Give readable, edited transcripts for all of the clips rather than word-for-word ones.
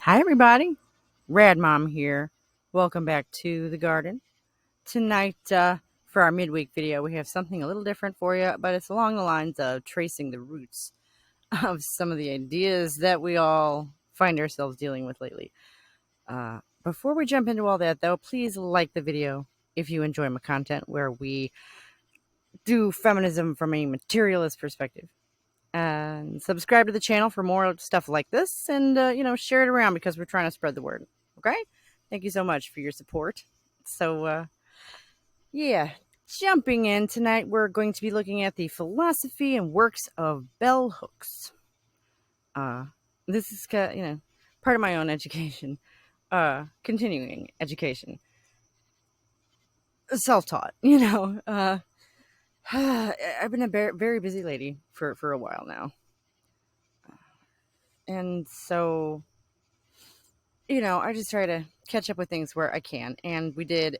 Hi, everybody. Rad Mom here. Welcome back to the garden. Tonight, for our midweek video, we have something a little different for you, but it's along the lines of tracing the roots of some of the ideas that we all find ourselves dealing with lately. Before we jump into all that, though, please like the video if you enjoy my content where we do feminism from a materialist perspective. And subscribe to the channel for more stuff like this, and share it around because we're trying to spread the word. Okay, thank you so much for your support. So yeah, jumping in tonight, we're going to be looking at the philosophy and works of bell hooks. This is part of my own education, continuing education, self-taught. I've been a very busy lady for a while now, and so I just try to catch up with things where I can. And we did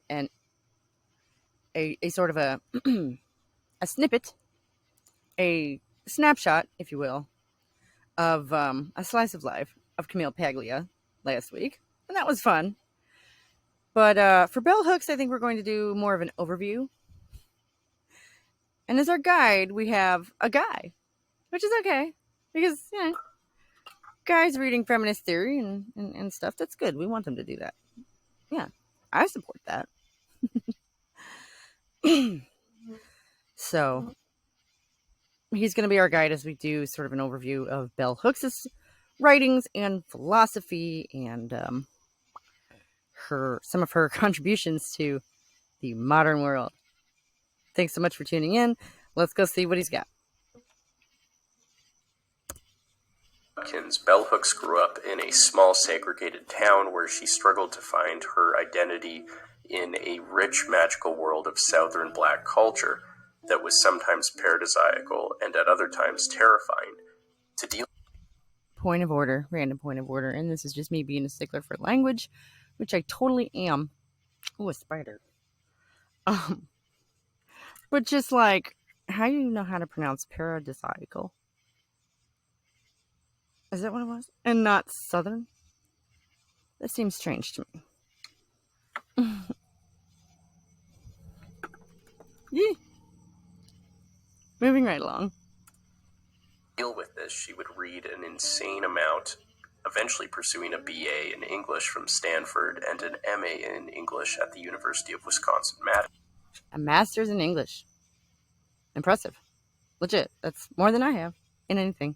a sort of a a snippet, a snapshot, if you will, of a slice of life of Camille Paglia last week, and that was fun. But for bell hooks, I think we're going to do more of an overview. And as our guide, we have a guy, which is okay because guys reading feminist theory and stuff. That's good. We want them to do that. Yeah, I support that. So he's going to be our guide as we do sort of an overview of bell hooks' writings and philosophy and some of her contributions to the modern world. Thanks so much for tuning in. Let's go see what he's got. Bell Hooks grew up in a small segregated town where she struggled to find her identity in a rich magical world of southern black culture that was sometimes paradisiacal and at other times terrifying. To deal Point of order, random point of order, and this is just me being a stickler for language, which I totally am. Oh, a spider. But just like, how do you know how to pronounce paradisiacal? Is that what it was? And not southern? That seems strange to me. Yeah. Moving right along. deal with this, she would read an insane amount, eventually pursuing a BA in English from Stanford and an MA in English at the University of Wisconsin-Madison. A master's in English. Impressive. Legit. That's more than I have in anything.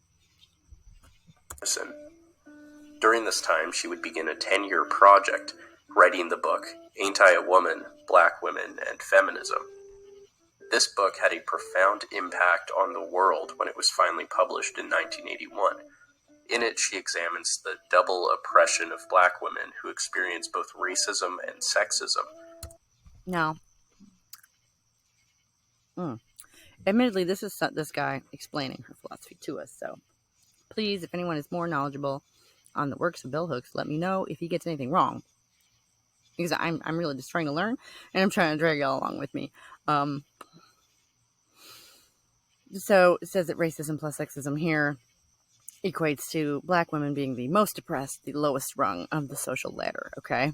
During this time, she would begin a 10-year project, writing the book, Ain't I a Woman? Black Women and Feminism. This book had a profound impact on the world when it was finally published in 1981. In it, she examines the double oppression of black women who experience both racism and sexism. Now, admittedly, this is this guy explaining her philosophy to us, so please, if anyone is more knowledgeable on the works of bell hooks, let me know if he gets anything wrong, because I'm really just trying to learn, and I'm trying to drag y'all along with me. So it says that racism plus sexism here equates to black women being the most oppressed, the lowest rung of the social ladder, okay?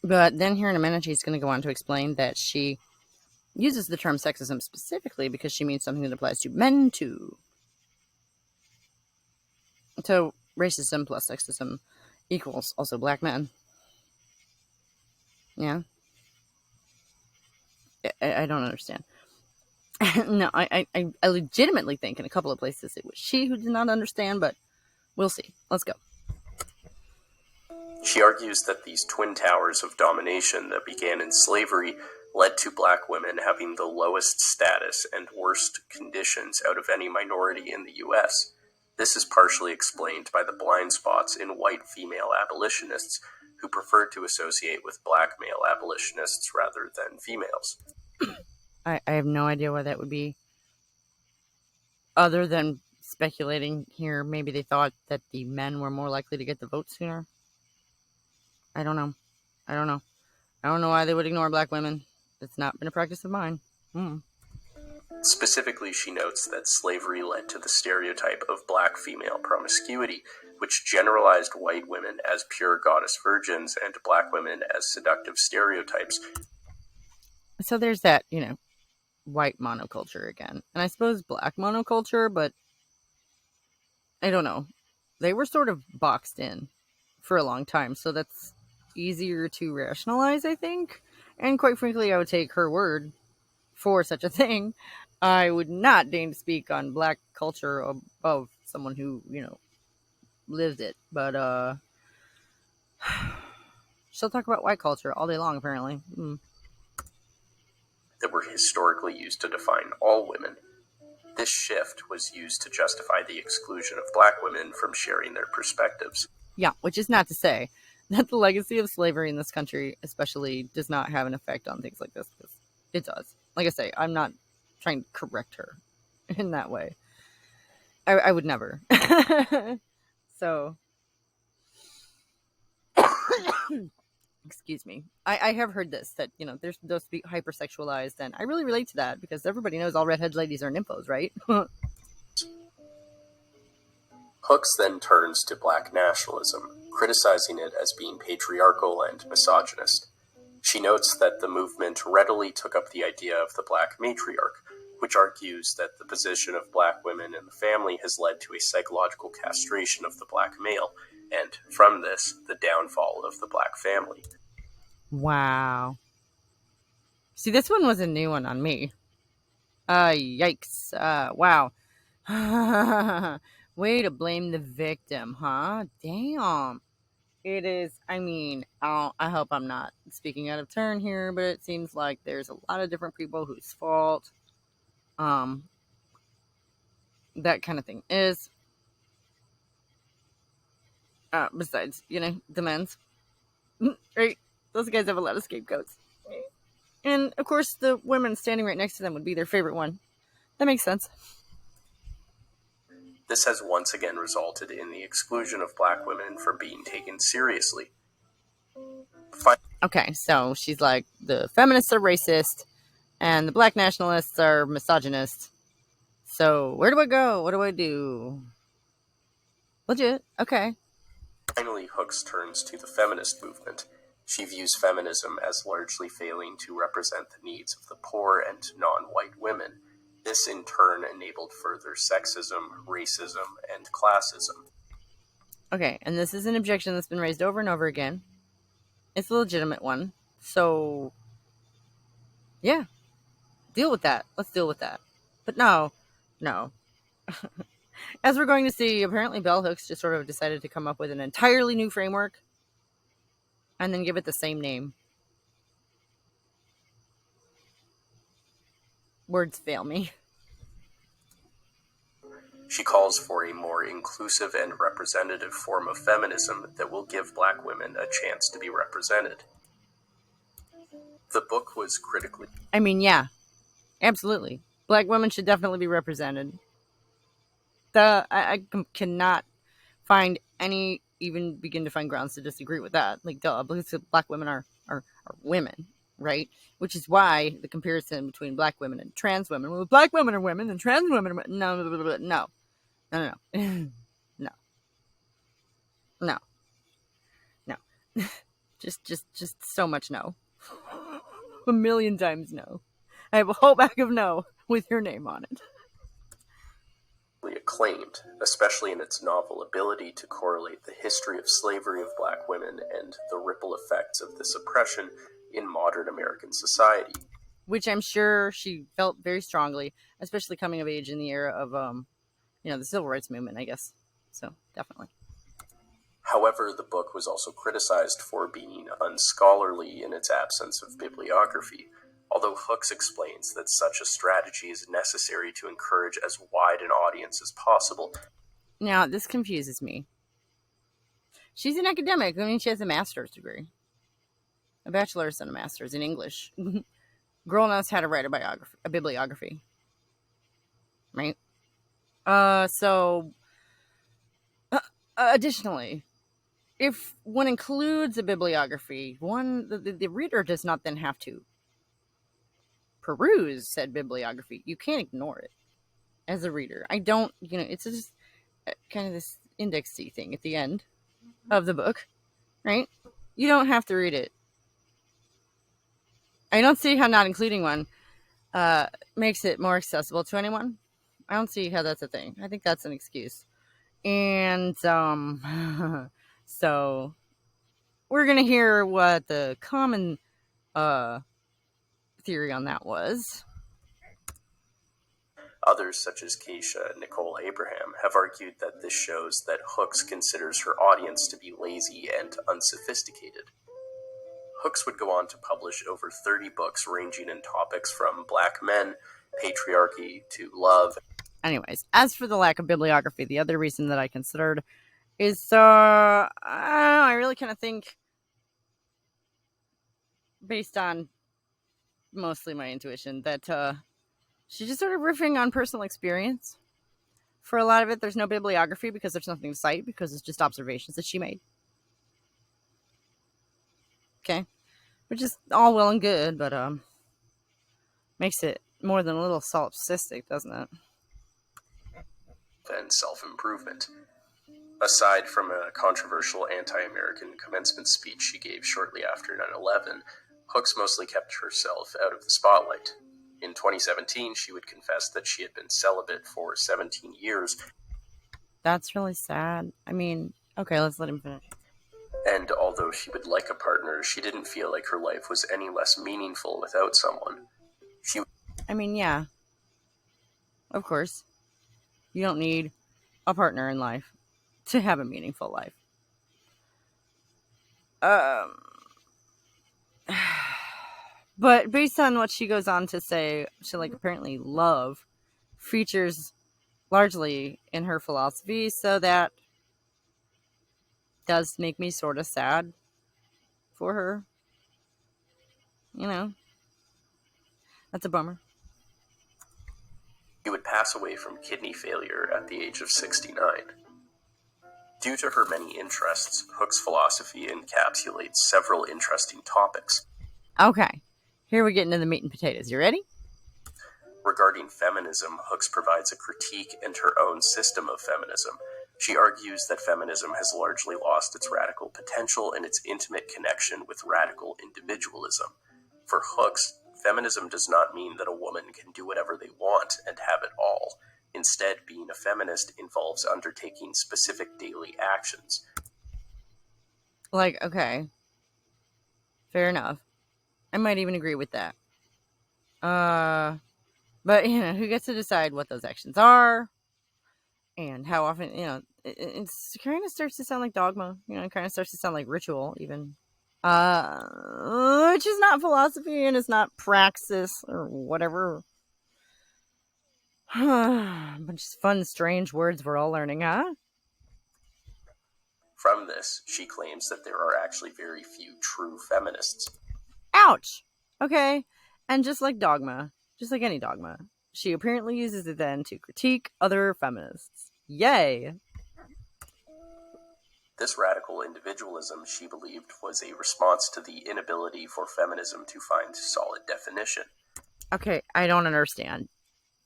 But then here in a minute, she's going to go on to explain that she uses the term sexism specifically because she means something that applies to men too. So racism plus sexism equals also black men. Yeah? I don't understand. No, I legitimately think in a couple of places it was she who did not understand, but we'll see. Let's go. She argues that these twin towers of domination that began in slavery led to black women having the lowest status and worst conditions out of any minority in the U.S. This is partially explained by the blind spots in white female abolitionists who preferred to associate with black male abolitionists rather than females. I have no idea why that would be. Other than speculating here, maybe they thought that the men were more likely to get the vote sooner. I don't know. I don't know why they would ignore black women. It's not been a practice of mine. Specifically, she notes that slavery led to the stereotype of black female promiscuity, which generalized white women as pure goddess virgins and black women as seductive stereotypes. So there's that, white monoculture again. And I suppose black monoculture, but I don't know. They were sort of boxed in for a long time, so that's easier to rationalize, I think. And quite frankly, I would take her word for such a thing. I would not deign to speak on black culture of someone who, lived it. But she'll talk about white culture all day long, apparently. That were historically used to define all women. This shift was used to justify the exclusion of black women from sharing their perspectives. Yeah, which is not to say that the legacy of slavery in this country especially does not have an effect on things like this, because it does. Like I say, I'm not trying to correct her in that way. I would never. So, excuse me. I have heard this, that, they're supposed to be hypersexualized, and I really relate to that because everybody knows all redhead ladies are nymphos, right? Hooks then turns to black nationalism, criticizing it as being patriarchal and misogynist. She notes that the movement readily took up the idea of the black matriarch, which argues that the position of black women in the family has led to a psychological castration of the black male, and from this, the downfall of the black family. Wow. See, this one was a new one on me. Yikes. Wow. Way to blame the victim, huh? Damn. It is, I hope I'm not speaking out of turn here, but it seems like there's a lot of different people whose fault that kind of thing is. Besides, the men's. Right? Those guys have a lot of scapegoats. And, of course, the women standing right next to them would be their favorite one. That makes sense. This has once again resulted in the exclusion of black women from being taken seriously. Okay, so she's like, the feminists are racist, and the black nationalists are misogynist. So, where do I go? What do I do? Legit. Okay. Finally, Hooks turns to the feminist movement. She views feminism as largely failing to represent the needs of the poor and non-white women. This, in turn, enabled further sexism, racism, and classism. Okay, and this is an objection that's been raised over and over again. It's a legitimate one. So, yeah, deal with that. Let's deal with that. But no. As we're going to see, apparently Bell Hooks just sort of decided to come up with an entirely new framework and then give it the same name. Words fail me. She calls for a more inclusive and representative form of feminism that will give black women a chance to be represented. The book was critically... Yeah, absolutely. Black women should definitely be represented. I cannot find any, even begin to find grounds to disagree with that. Like, duh, because black women are women, right? Which is why the comparison between black women and trans women, well, black women are women and trans women are no. No. just so much no. A million times no. I have a whole bag of no with your name on it. Acclaimed, especially in its novel ability to correlate the history of slavery of black women and the ripple effects of this oppression in modern American society. Which I'm sure she felt very strongly, especially coming of age in the era of, the civil rights movement, I guess. So, definitely. However, the book was also criticized for being unscholarly in its absence of bibliography, although Hooks explains that such a strategy is necessary to encourage as wide an audience as possible. Now, this confuses me. She's an academic. She has a master's degree. A bachelor's and a master's in English. Girl knows how to write a bibliography. Right? Additionally, if one includes a bibliography, the reader does not then have to peruse said bibliography. You can't ignore it as a reader. I don't, it's just kind of this indexy thing at the end of the book, right? You don't have to read it. I don't see how not including one makes it more accessible to anyone. I don't see how that's a thing. I think that's an excuse. And so we're gonna hear what the common theory on that was. Others, such as Keisha and Nicole Abraham, have argued that this shows that Hooks considers her audience to be lazy and unsophisticated. Hooks would go on to publish over 30 books ranging in topics from black men, patriarchy, to love. Anyways, as for the lack of bibliography, the other reason that I considered is I really kind of think, based on mostly my intuition, that she's just sort of riffing on personal experience. For a lot of it, there's no bibliography because there's nothing to cite, because it's just observations that she made. Okay? Which is all well and good, but makes it more than a little solipsistic, doesn't it? And self-improvement. Aside from a controversial anti-American commencement speech she gave shortly after 9/11, Hooks mostly kept herself out of the spotlight. In 2017, she would confess that she had been celibate for 17 years. That's really sad. I mean, okay, let's let him finish. And although she would like a partner, she didn't feel like her life was any less meaningful without someone. I mean, yeah. Of course. You don't need a partner in life to have a meaningful life. But based on what she goes on to say, she apparently love features largely in her philosophy, so that does make me sort of sad for her. That's a bummer. She would pass away from kidney failure at the age of 69. Due to her many interests, Hooks' philosophy encapsulates several interesting topics. Okay, here we get into the meat and potatoes. You ready? Regarding feminism, Hooks provides a critique and her own system of feminism. She argues that feminism has largely lost its radical potential in its intimate connection with radical individualism. For Hooks, feminism does not mean that a woman can do whatever they want and have it all. Instead, being a feminist involves undertaking specific daily actions. Okay. Fair enough. I might even agree with that. But, who gets to decide what those actions are and how often, it kind of starts to sound like dogma. It kind of starts to sound like ritual, even. Which is not philosophy and it's not praxis or whatever. Bunch of fun, strange words we're all learning, huh? From this, she claims that there are actually very few true feminists. Ouch! Okay, and just like dogma, just like any dogma, she apparently uses it then to critique other feminists. Yay! This radical individualism, she believed, was a response to the inability for feminism to find solid definition. Okay, I don't understand.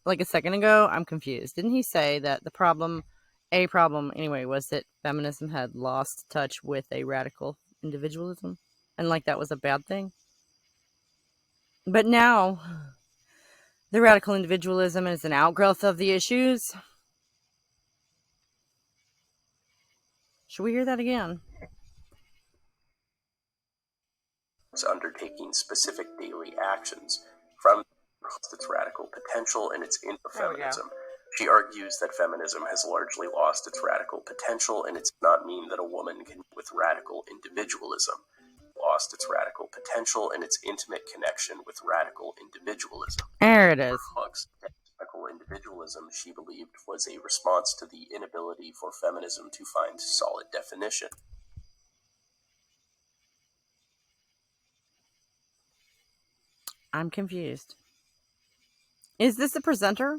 Like a second ago, I'm confused. Didn't he say that a problem anyway, was that feminism had lost touch with a radical individualism? And that was a bad thing? But now, the radical individualism is an outgrowth of the issues. Should we hear that again? It's undertaking specific daily actions. From its radical potential and its feminism. She argues that feminism has largely lost its radical potential, and it does not mean that a woman can with radical individualism. Lost its radical potential and its intimate connection with radical individualism. There it is. Hooks, radical individualism, she believed, was a response to the inability for feminism to find solid definition. I'm confused. Is this a presenter?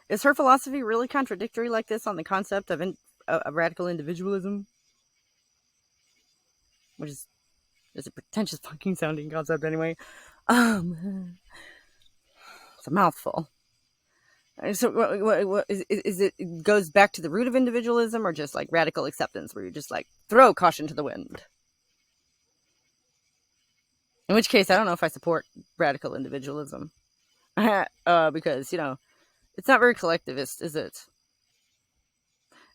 Is her philosophy really contradictory like this on the concept of radical individualism? Which is a pretentious fucking sounding concept anyway. It's a mouthful. So what is it? It goes back to the root of individualism, or just like radical acceptance, where you just like throw caution to the wind? In which case, I don't know if I support radical individualism, because it's not very collectivist, is it?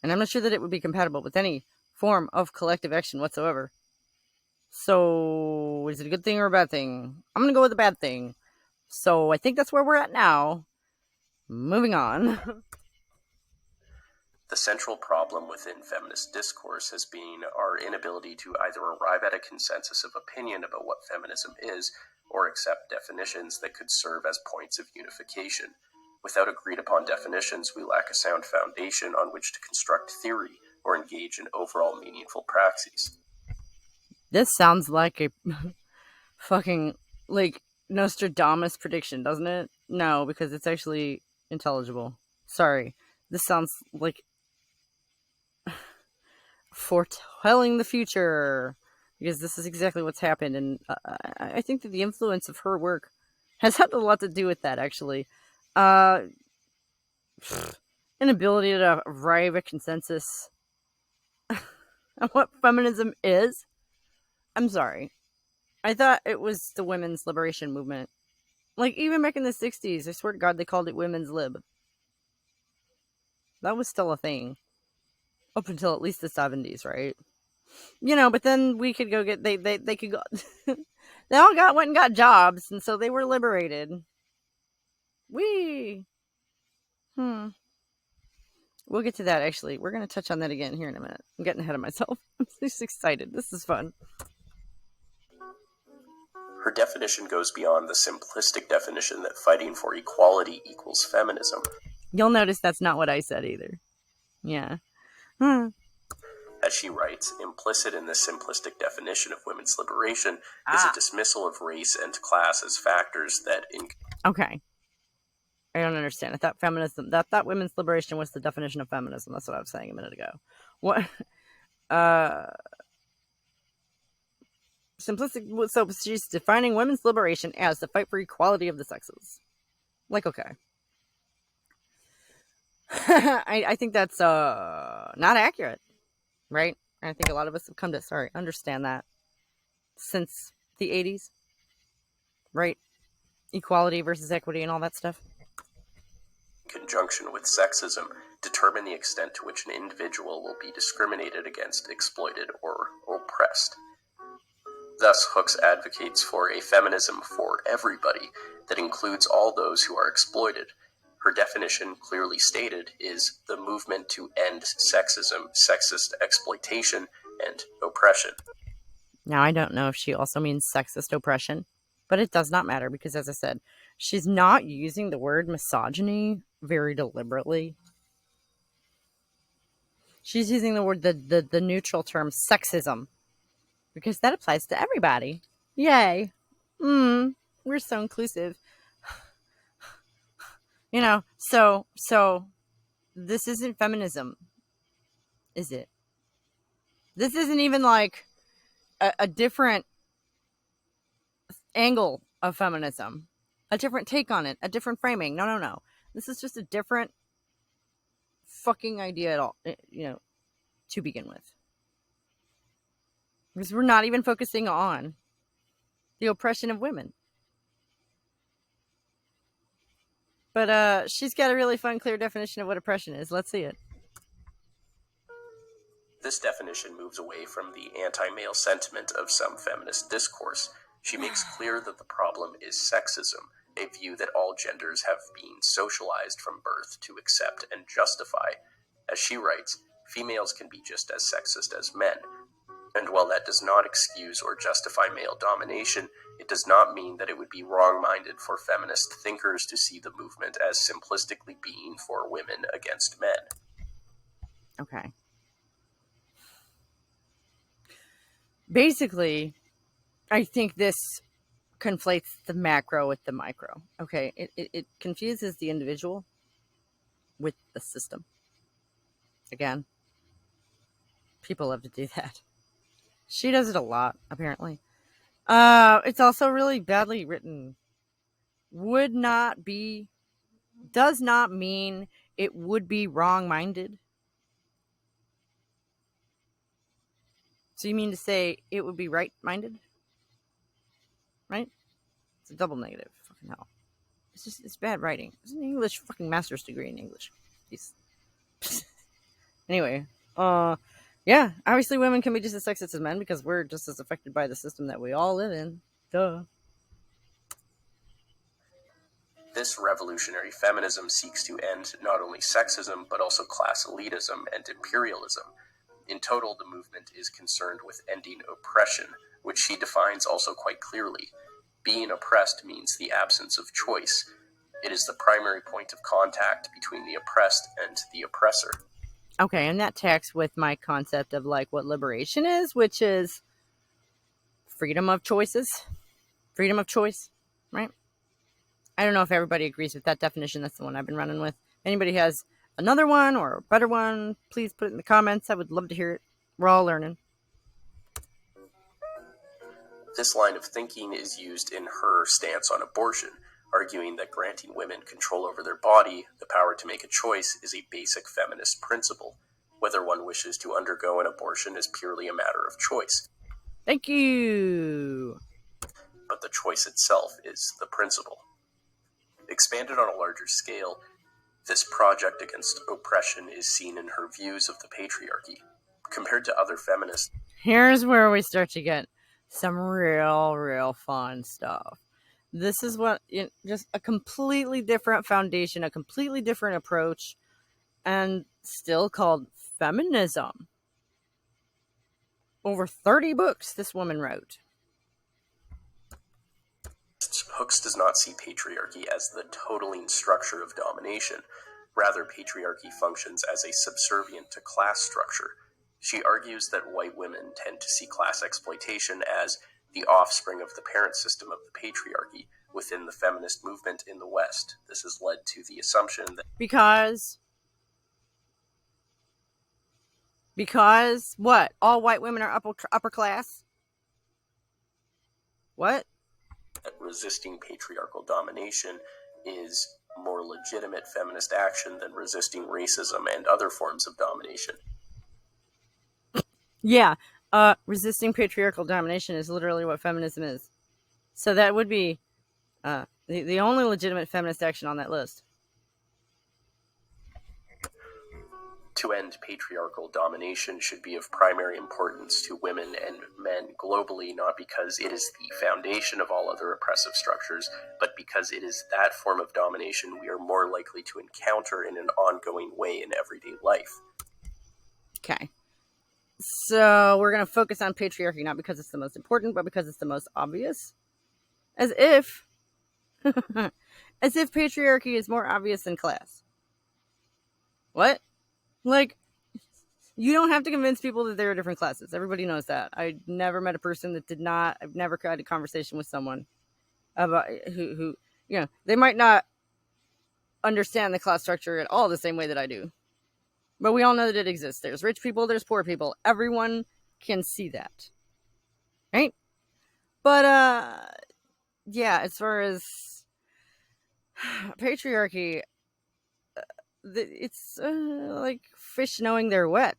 And I'm not sure that it would be compatible with any form of collective action whatsoever. So, is it a good thing or a bad thing? I'm gonna go with a bad thing. So I think that's where we're at now. Moving on. The central problem within feminist discourse has been our inability to either arrive at a consensus of opinion about what feminism is, or accept definitions that could serve as points of unification. Without agreed upon definitions, we lack a sound foundation on which to construct theory or engage in overall meaningful praxis. This sounds like a fucking like Nostradamus prediction, doesn't it? No, because it's actually intelligible. Sorry. This sounds like foretelling the future, because this is exactly what's happened, and I think that the influence of her work has had a lot to do with that, actually. Uh, Inability to arrive at consensus on what feminism is. I'm sorry. I thought it was the women's liberation movement. Like, even back in the 60s, I swear to God, they called it women's lib. That was still a thing. Up until at least the 70s, right? But then we could go get, they could go, they all went and got jobs, and so they were liberated. Hmm. We'll get to that, actually. We're going to touch on that again here in a minute. I'm getting ahead of myself. I'm just excited. This is fun. Her definition goes beyond the simplistic definition that fighting for equality equals feminism. You'll notice that's not what I said either. Yeah. As she writes, implicit in this simplistic definition of women's liberation is a dismissal of race and class as factors that... Okay. I don't understand. I thought feminism, that women's liberation was the definition of feminism. That's what I was saying a minute ago. What? Simplistic. So she's defining women's liberation as the fight for equality of the sexes. Like, okay. I think that's not accurate, right? I think a lot of us have come to understand that since the 80s, right? Equality versus equity and all that stuff. Conjunction with sexism, determine the extent to which an individual will be discriminated against, exploited, or oppressed. Thus, Hooks advocates for a feminism for everybody that includes all those who are exploited. Her definition, clearly stated, is the movement to end sexism, sexist exploitation, and oppression. Now, I don't know if she also means sexist oppression, but it does not matter because, as I said, she's not using the word misogyny very deliberately. She's using the word, the neutral term sexism, because that applies to everybody. Yay. We're so inclusive. So this isn't feminism, is it? This isn't even like a different angle of feminism, a different take on it, a different framing. No. This is just a different fucking idea at all, to begin with. Because we're not even focusing on the oppression of women. But she's got a really fun, clear definition of what oppression is. Let's see it. This definition moves away from the anti-male sentiment of some feminist discourse. She makes clear that the problem is sexism, a view that all genders have been socialized from birth to accept and justify. As she writes, females can be just as sexist as men. And while that does not excuse or justify male domination, it does not mean that it would be wrong-minded for feminist thinkers to see the movement as simplistically being for women against men. Okay. Basically, I think this conflates the macro with the micro. Okay, it confuses the individual with the system. Again, people love to do that. She does it a lot, apparently. It's also really badly written. Would not be does not mean it would be wrong-minded. So you mean to say it would be right-minded? Right? It's a double negative. Fucking hell. It's bad writing. It's an English fucking master's degree in English. Anyway, yeah, obviously women can be just as sexist as men because we're just as affected by the system that we all live in. Duh. This revolutionary feminism seeks to end not only sexism, but also class elitism and imperialism. In total, the movement is concerned with ending oppression, which she defines also quite clearly. Being oppressed means the absence of choice. It is the primary point of contact between the oppressed and the oppressor. Okay, and that tacks with my concept of like what liberation is, which is freedom of choices, freedom of choice, right? I don't know if everybody agrees with that definition. That's the one I've been running with. Anybody has another one or a better one, please put it in the comments. I would love to hear it. We're all learning. This line of thinking is used in her stance on abortion, arguing that granting women control over their body, the power to make a choice, is a basic feminist principle. Whether one wishes to undergo an abortion is purely a matter of choice. Thank you. But the choice itself is the principle. Expanded on a larger scale, this project against oppression is seen in her views of the patriarchy. Compared to other feminists, Here's where we start to get some real fun stuff. This is what, just a completely different foundation, a completely different approach, and still called feminism. Over 30 books this woman wrote. Hooks does not see patriarchy as the totaling structure of domination. Rather, patriarchy functions as a subservient to class structure. She argues that white women tend to see class exploitation as the offspring of the parent system of the patriarchy within the feminist movement in the West. This has led to the assumption that because what? All white women are upper class? What? that resisting patriarchal domination is more legitimate feminist action than resisting racism and other forms of domination. Yeah, resisting patriarchal domination is literally what feminism is. So that would be the only legitimate feminist action on that list. To end patriarchal domination should be of primary importance to women and men globally, not because it is the foundation of all other oppressive structures, but because it is that form of domination we are more likely to encounter in an ongoing way in everyday life. Okay. So we're going to focus on patriarchy, not because it's the most important, but because it's the most obvious. As if patriarchy is more obvious than class. What? Like, you don't have to convince people that there are different classes. Everybody knows that. I never met a person that did not. I've never had a conversation with someone about who they might not understand the class structure at all the same way that I do. But we all know that it exists. There's rich people, there's poor people. Everyone can see that. Right? But yeah, as far as patriarchy, it's like fish knowing they're wet.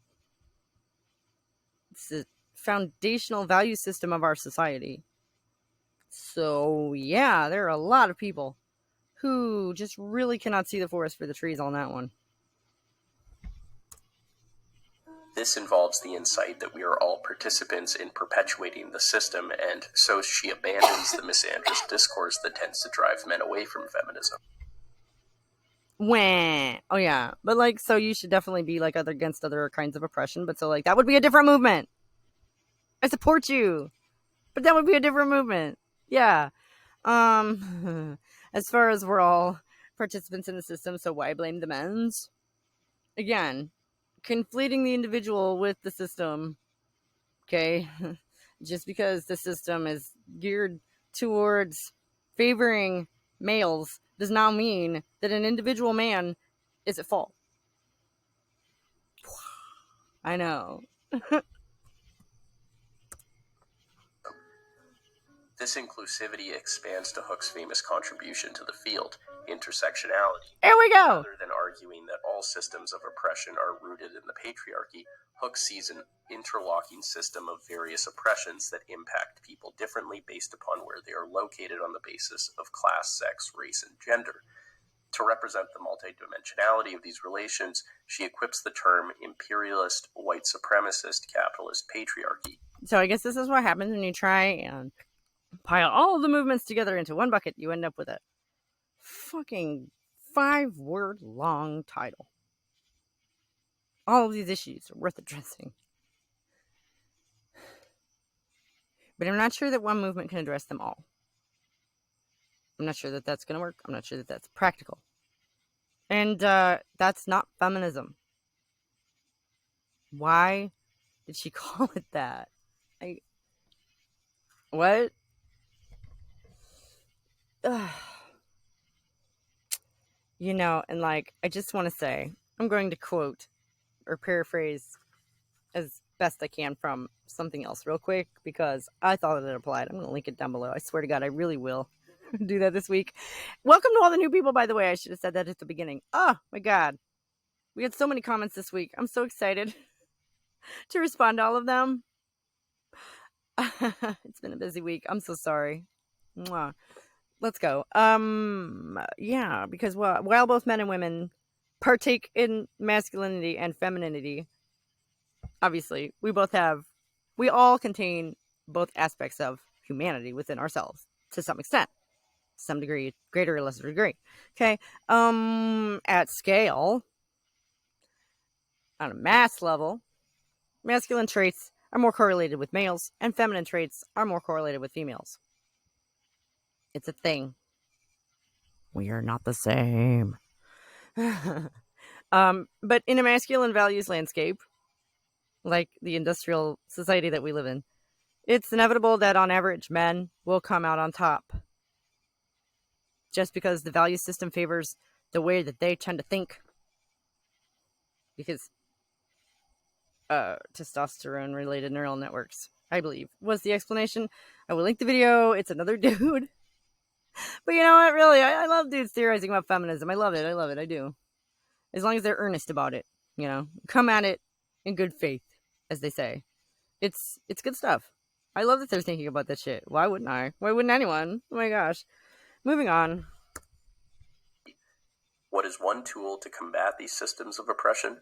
It's a foundational value system of our society. So yeah, there are a lot of people who just really cannot see the forest for the trees on that one. This involves the insight that we are all participants in perpetuating the system, and so she abandons the misandrist discourse that tends to drive men away from feminism. Wah. Oh yeah, but like, so you should definitely be like against other kinds of oppression, but so like that would be a different movement. I support you, but that would be a different movement. Yeah. As far as we're all participants in the system, so why blame the men's? Again, conflating the individual with the system. Okay, just because the system is geared towards favoring males does not mean that an individual man is at fault. I know. This inclusivity expands to Hooke's famous contribution to the field, intersectionality. Here we go! Rather than arguing that all systems of oppression are rooted in the patriarchy, Hooke sees an interlocking system of various oppressions that impact people differently based upon where they are located on the basis of class, sex, race, and gender. To represent the multidimensionality of these relations, she equips the term imperialist, white supremacist, capitalist patriarchy. So I guess this is what happens when you try and pile all the movements together into one bucket. You end up with a fucking 5-word long title. All of these issues are worth addressing. But I'm not sure that one movement can address them all. I'm not sure that that's going to work. I'm not sure that that's practical. And that's not feminism. Why did she call it that? What? Ugh. You know, and like, I just want to say, I'm going to quote or paraphrase as best I can from something else real quick because I thought it applied. I'm going to link it down below. I swear to God, I really will do that this week. Welcome to all the new people, by the way. I should have said that at the beginning. Oh, my God. We had so many comments this week. I'm so excited to respond to all of them. It's been a busy week. I'm so sorry. Mwah. Let's go. Yeah, because while both men and women partake in masculinity and femininity, obviously, we all contain both aspects of humanity within ourselves to some extent, to some degree, greater or lesser degree. Okay. At scale, on a mass level, masculine traits are more correlated with males and feminine traits are more correlated with females. It's a thing. We are not the same. But in a masculine values landscape, like the industrial society that we live in, it's inevitable that on average men will come out on top. Just because the value system favors the way that they tend to think. Because testosterone related neural networks, I believe, was the explanation. I will link the video. It's another dude. But you know what, really, I love dudes theorizing about feminism. I love it. I do. As long as they're earnest about it, you know. Come at it in good faith, as they say. It's good stuff. I love that they're thinking about that shit. Why wouldn't I? Why wouldn't anyone? Oh my gosh. Moving on. What is one tool to combat these systems of oppression?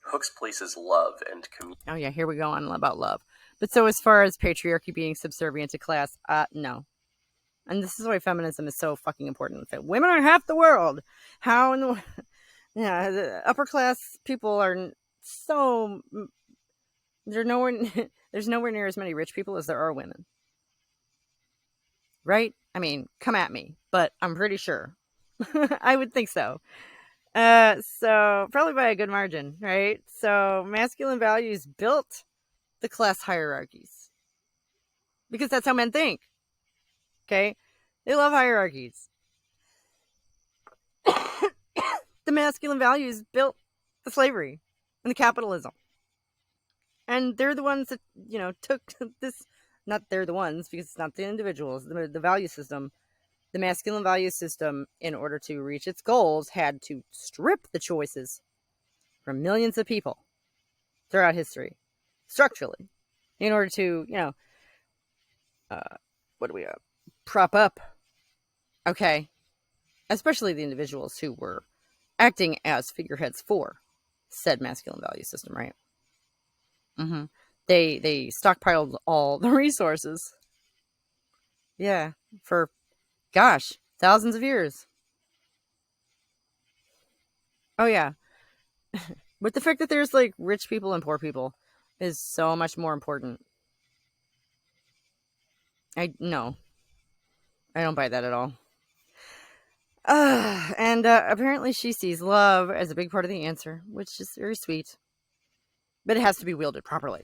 Hooke's places love and community. Oh yeah, here we go on about love. But so as far as patriarchy being subservient to class, no. And this is why feminism is so fucking important. Women are half the world. How in the... Yeah, the upper class people are so... There's nowhere near as many rich people as there are women. Right? I mean, come at me. But I'm pretty sure. I would think so. So probably by a good margin, right? So masculine values built the class hierarchies. Because that's how men think. Okay? They love hierarchies. The masculine values built the slavery and the capitalism. And they're the ones that, you know, took this, not they're the ones, because it's not the individuals, the value system, the masculine value system, in order to reach its goals, had to strip the choices from millions of people throughout history, structurally, in order to, you know, prop up, okay, especially the individuals who were acting as figureheads for said masculine value system, right? Mm-hmm. They stockpiled all the resources. Yeah, for, gosh, thousands of years. Oh yeah. But the fact that there's like rich people and poor people is so much more important. I don't buy that at all. And apparently she sees love as a big part of the answer, which is very sweet. But it has to be wielded properly.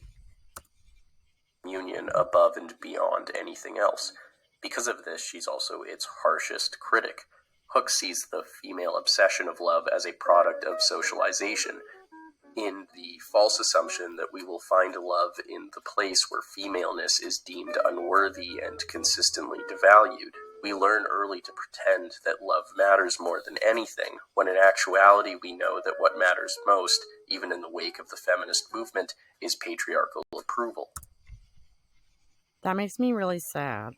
Union above and beyond anything else. Because of this, she's also its harshest critic. Hooke sees the female obsession of love as a product of socialization. In the false assumption that we will find love in the place where femaleness is deemed unworthy and consistently devalued, we learn early to pretend that love matters more than anything, when in actuality we know that what matters most, even in the wake of the feminist movement, is patriarchal approval. That makes me really sad.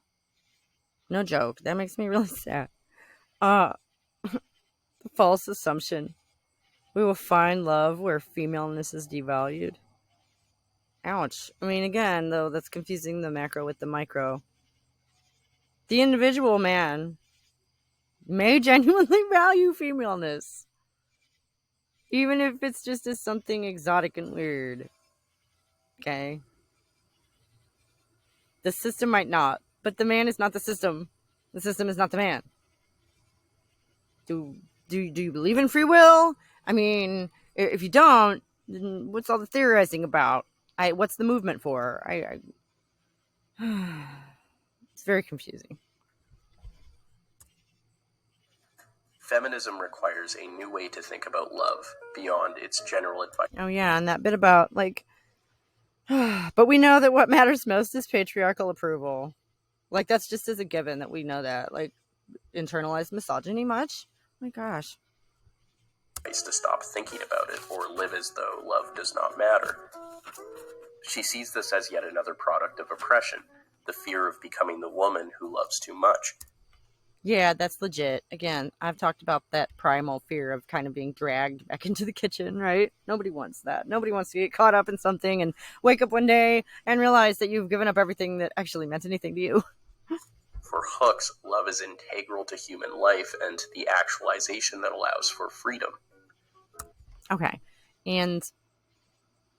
No joke. That makes me really sad. Uh, the false assumption. We will find love where femaleness is devalued. Ouch. I mean, again, though, that's confusing the macro with the micro. The individual man may genuinely value femaleness, even if it's just as something exotic and weird. Okay? The system might not, but the man is not the system. The system is not the man. Do you believe in free will? I mean, if you don't, then what's all the theorizing about? What's the movement for? It's very confusing. Feminism requires a new way to think about love, beyond its general advice. Oh yeah, and that bit about like, but we know that what matters most is patriarchal approval. Like that's just as a given that we know that. Like internalized misogyny much? Oh my gosh. To stop thinking about it or live as though love does not matter. She sees this as yet another product of oppression, the fear of becoming the woman who loves too much. Yeah, that's legit. Again, I've talked about that primal fear of kind of being dragged back into the kitchen, right? Nobody wants that. Nobody wants to get caught up in something and wake up one day and realize that you've given up everything that actually meant anything to you. For Hooks, love is integral to human life and the actualization that allows for freedom. Okay. And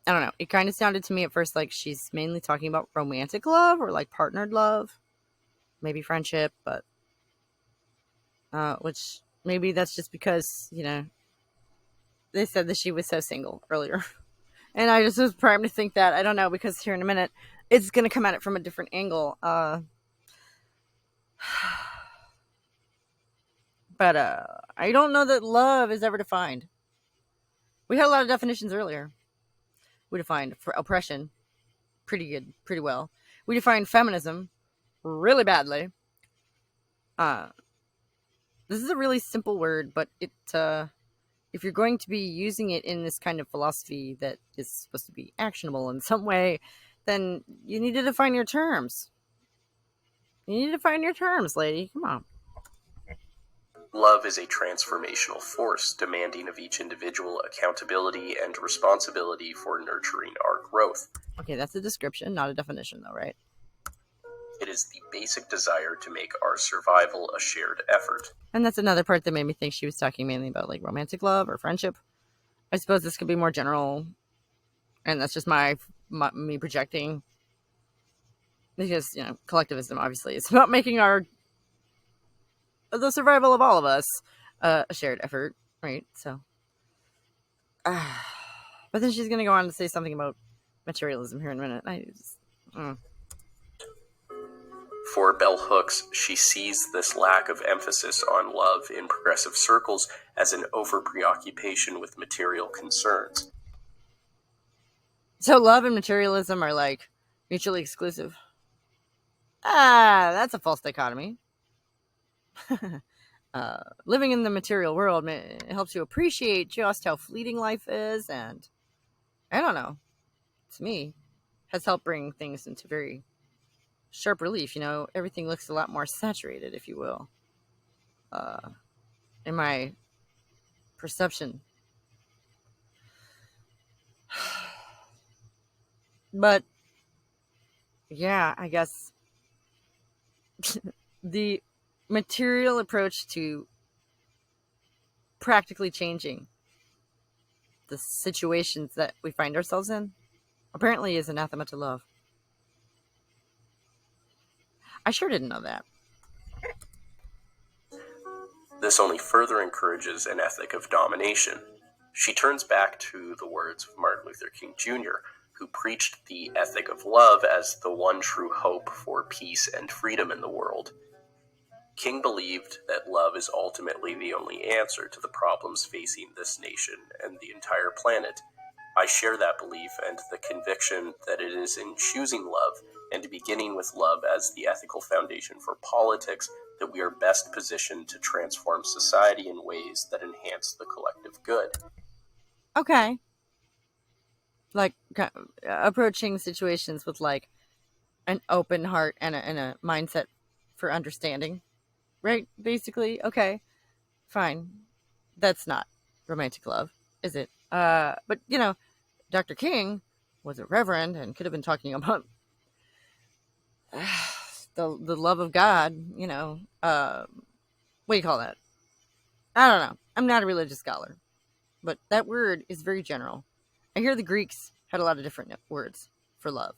I don't know. It kind of sounded to me at first like she's mainly talking about romantic love or like partnered love, maybe friendship, but which maybe that's just because, you know, they said that she was so single earlier. And I just was primed to think that. I don't know, because here in a minute, it's going to come at it from a different angle. But I don't know that love is ever defined. We had a lot of definitions earlier. We defined for oppression pretty good, pretty well. We defined feminism really badly. This is a really simple word, but it if you're going to be using it in this kind of philosophy that is supposed to be actionable in some way, then you need to define your terms. You need to define your terms, lady. Come on. Love is a transformational force, demanding of each individual accountability and responsibility for nurturing our growth. Okay, that's a description, not a definition, though, right? It is the basic desire to make our survival a shared effort. And that's another part that made me think she was talking mainly about like romantic love or friendship. I suppose this could be more general, and that's just me projecting. Because, you know, collectivism obviously is about making the survival of all of us a shared effort, right? So, but then she's going to go on to say something about materialism here in a minute. For Bell Hooks, she sees this lack of emphasis on love in progressive circles as an over-preoccupation with material concerns. So love and materialism are like mutually exclusive. That's a false dichotomy. Living in the material world helps you appreciate just how fleeting life is, and I don't know, to me, has helped bring things into very sharp relief. You know, everything looks a lot more saturated, if you will, in my perception. But yeah, I guess the material approach to practically changing the situations that we find ourselves in apparently is anathema to love. I sure didn't know that. This only further encourages an ethic of domination. She turns back to the words of Martin Luther King Jr., who preached the ethic of love as the one true hope for peace and freedom in the world. King believed that love is ultimately the only answer to the problems facing this nation and the entire planet. I share that belief and the conviction that it is in choosing love and beginning with love as the ethical foundation for politics that we are best positioned to transform society in ways that enhance the collective good. Okay. Like, approaching situations with, like, an open heart and a mindset for understanding, right? Basically, okay, fine. That's not romantic love, is it? But, Dr. King was a reverend and could have been talking about the love of God, what do you call that? I don't know. I'm not a religious scholar, but that word is very general. I hear the Greeks had a lot of different words for love.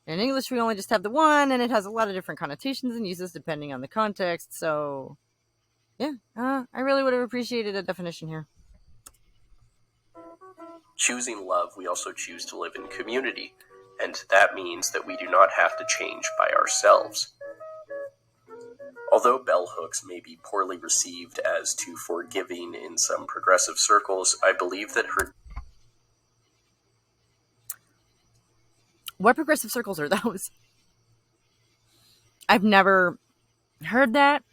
In English, we only just have the one, and it has a lot of different connotations and uses depending on the context. So, yeah, I really would have appreciated a definition here. Choosing love, we also choose to live in community, and that means that we do not have to change by ourselves. Although bell hooks may be poorly received as too forgiving in some progressive circles, I believe that her... What progressive circles are those? I've never heard that.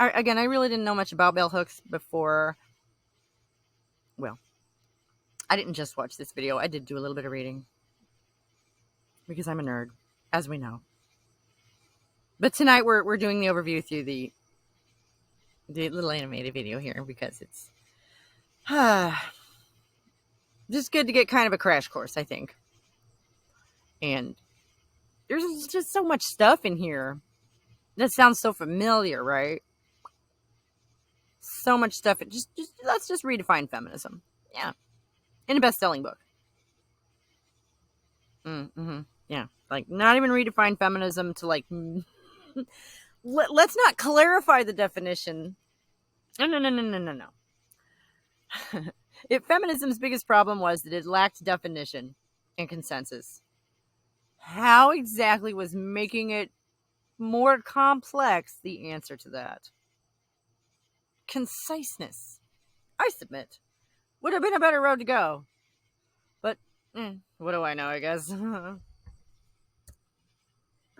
Again, I really didn't know much about bell hooks before. Well, I didn't just watch this video. I did do a little bit of reading because I'm a nerd, as we know. But tonight we're doing the overview through the little animated video here because it's just good to get kind of a crash course, I think. And there's just so much stuff in here that sounds so familiar, right? So much stuff. Just let's just redefine feminism. Yeah, in a best-selling book. Yeah, like not even redefine feminism to like. Let's not clarify the definition. No. If feminism's biggest problem was that it lacked definition and consensus, how exactly was making it more complex the answer to that? Conciseness, I submit, would have been a better road to go. But, what do I know, I guess.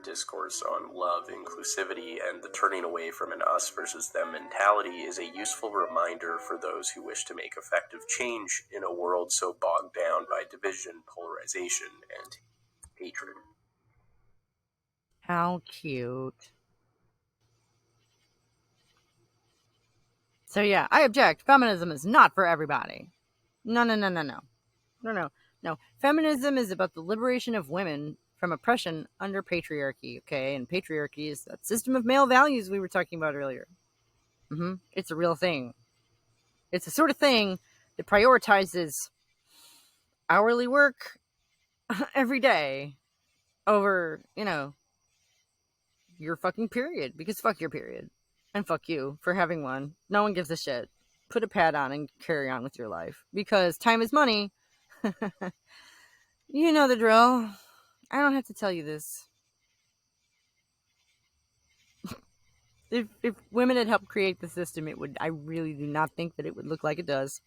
Discourse on love, inclusivity, and the turning away from an us versus them mentality is a useful reminder for those who wish to make effective change in a world so bogged down by division, polarization, and hatred. How cute. So yeah, I object. Feminism is not for everybody. No. Feminism is about the liberation of women from oppression under patriarchy, okay? And patriarchy is that system of male values we were talking about earlier. It's a real thing. It's the sort of thing that prioritizes hourly work every day over, your fucking period. Because fuck your period. And fuck you for having one. No one gives a shit. Put a pad on and carry on with your life. Because time is money. You know the drill. I don't have to tell you this. If women had helped create the system, I really do not think that it would look like it does.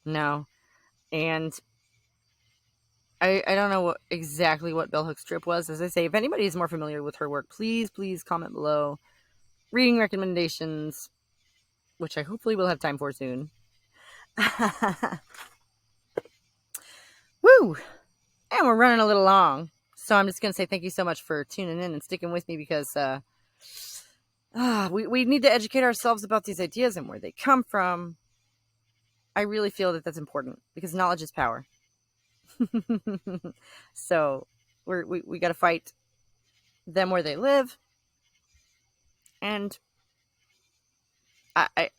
No. And I don't know exactly what Bell Hook's trip was. As I say, if anybody is more familiar with her work, please comment below. Reading recommendations, which I hopefully will have time for soon. Woo! And we're running a little long. So I'm just going to say thank you so much for tuning in and sticking with me because we need to educate ourselves about these ideas and where they come from. I really feel that that's important because knowledge is power. So we got to fight them where they live. And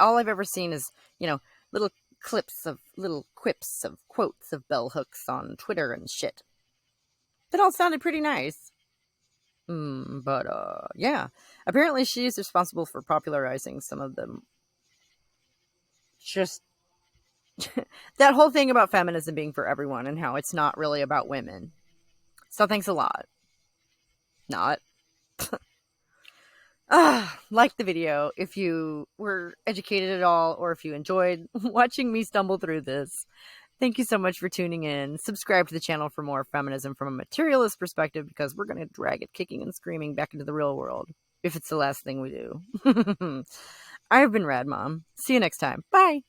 all I've ever seen is, little quips of quotes of bell hooks on Twitter and shit. That all sounded pretty nice. But yeah. Apparently she is responsible for popularizing some of them. Just that whole thing about feminism being for everyone and how it's not really about women. So thanks a lot. Not. Like the video if you were educated at all or if you enjoyed watching me stumble through this. Thank you so much for tuning in. Subscribe to the channel for more feminism from a materialist perspective, because we're going to drag it kicking and screaming back into the real world, if it's the last thing we do. I've been Rad Mom. See you next time. Bye.